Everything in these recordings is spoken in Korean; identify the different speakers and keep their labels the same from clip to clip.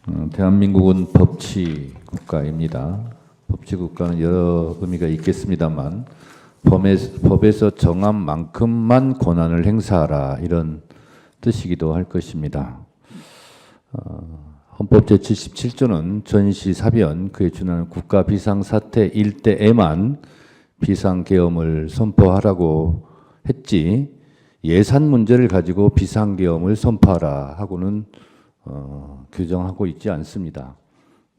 Speaker 1: 대한민국은 법치 국가입니다. 법치 국가는 여러 의미가 있겠습니다만 법에서 정한 만큼만 권한을 행사하라 이런 뜻이기도 할 것입니다. 헌법 제77조는 전시, 사변, 그에 준하는 국가 비상사태일 때에만 비상계엄을 선포하라고 했지 예산 문제를 가지고 비상계엄을 선포하라 하고는 규정하고 있지 않습니다.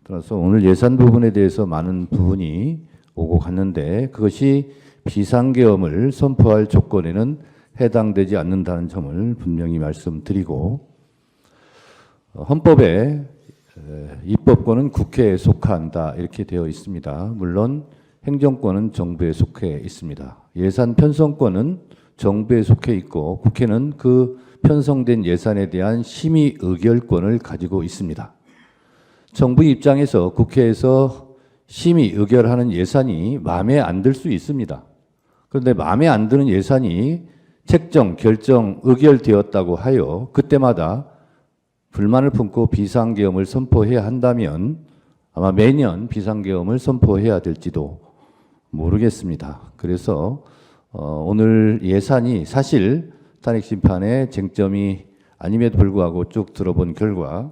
Speaker 1: 따라서 오늘 예산 부분에 대해서 많은 부분이 오고 갔는데 그것이 비상계엄을 선포할 조건에는 해당되지 않는다는 점을 분명히 말씀드리고 헌법에 입법권은 국회에 속한다 이렇게 되어 있습니다. 물론 행정권은 정부에 속해 있습니다. 예산 편성권은 정부에 속해 있고 국회는 그 편성된 예산에 대한 심의 의결권을 가지고 있습니다. 정부 입장에서 국회에서 심의 의결하는 예산이 마음에 안 들 수 있습니다. 그런데 마음에 안 드는 예산이 책정, 결정, 의결되었다고 하여 그때마다 불만을 품고 비상계엄을 선포해야 한다면 아마 매년 비상계엄을 선포해야 될지도 모르겠습니다. 그래서 오늘 예산이 사실 탄핵심판의 쟁점이 아님에도 불구하고 쭉 들어본 결과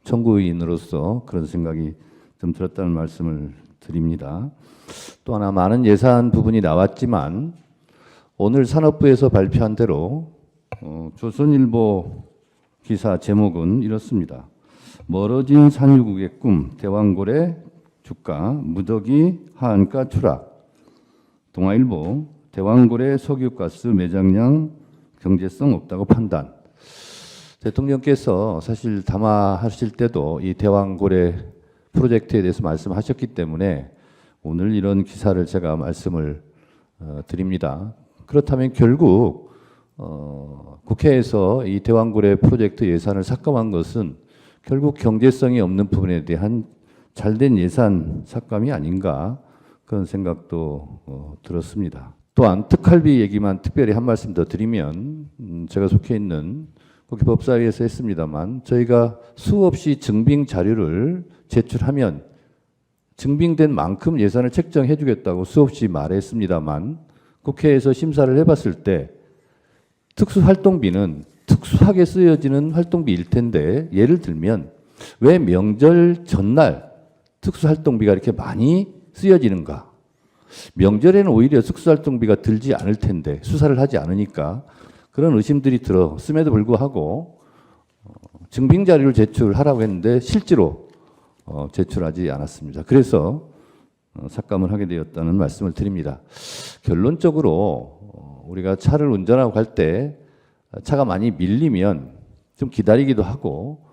Speaker 1: 청구인으로서 그런 생각이 좀 들었다는 말씀을 드립니다. 또 하나 많은 예산 부분이 나왔지만 오늘 산업부에서 발표한 대로 조선일보 기사 제목은 이렇습니다. 멀어진 산유국의 꿈, 대왕고래 주가 무더기 하한가 추락. 동아일보 대왕고래 석유가스 매장량 경제성 없다고 판단. 대통령께서 사실 담화하실 때도 이 대왕고래 프로젝트에 대해서 말씀하셨기 때문에 오늘 이런 기사를 제가 말씀을 드립니다. 그렇다면 결국 국회에서 이 대왕고래 프로젝트 예산을 삭감한 것은 결국 경제성이 없는 부분에 대한 잘된 예산 삭감이 아닌가 그런 생각도 들었습니다. 또한 특활비 얘기만 특별히 한 말씀 더 드리면 제가 속해 있는 국회 법사위에서 했습니다만 저희가 수없이 증빙 자료를 제출하면 증빙된 만큼 예산을 책정해 주겠다고 수없이 말했습니다만 국회에서 심사를 해봤을 때 특수활동비는 특수하게 쓰여지는 활동비일 텐데 예를 들면 왜 명절 전날 특수활동비가 이렇게 많이 쓰여지는가? 명절에는 오히려 특수활동비가 들지 않을 텐데 수사를 하지 않으니까 그런 의심들이 들었음에도 불구하고 증빙자료를 제출하라고 했는데 실제로 제출하지 않았습니다. 그래서 삭감을 하게 되었다는 말씀을 드립니다. 결론적으로 우리가 차를 운전하고 갈 때 차가 많이 밀리면 좀 기다리기도 하고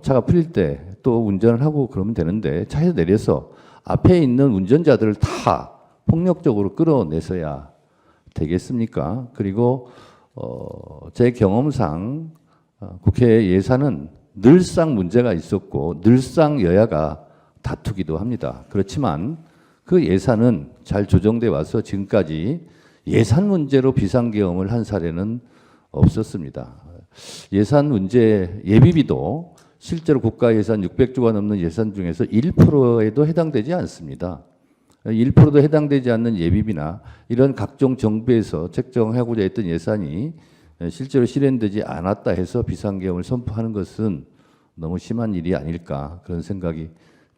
Speaker 1: 차가 풀릴 때 또 운전을 하고 그러면 되는데 차에서 내려서 앞에 있는 운전자들을 다 폭력적으로 끌어내서야 되겠습니까? 그리고 제 경험상 국회 예산은 늘상 문제가 있었고 늘상 여야가 다투기도 합니다. 그렇지만 그 예산은 잘 조정돼 와서 지금까지 예산 문제로 비상계엄을 한 사례는 없었습니다. 예산 문제 예비비도 실제로 국가 예산 600조가 넘는 예산 중에서 1%에도 해당되지 않습니다. 1%도 해당되지 않는 예비비나 이런 각종 정부에서 책정하고자 했던 예산이 실제로 실현되지 않았다 해서 비상계엄을 선포하는 것은 너무 심한 일이 아닐까 그런 생각이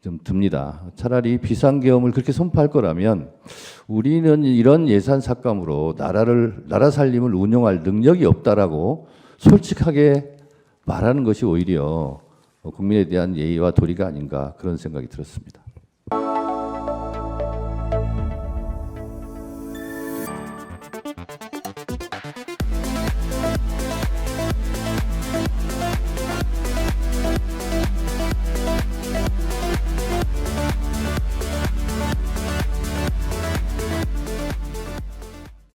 Speaker 1: 좀 듭니다. 차라리 비상계엄을 그렇게 선포할 거라면 우리는 이런 예산 삭감으로 나라 살림을 운영할 능력이 없다라고 솔직하게 말하는 것이 오히려 국민에 대한 예의와 도리가 아닌가 그런 생각이 들었습니다.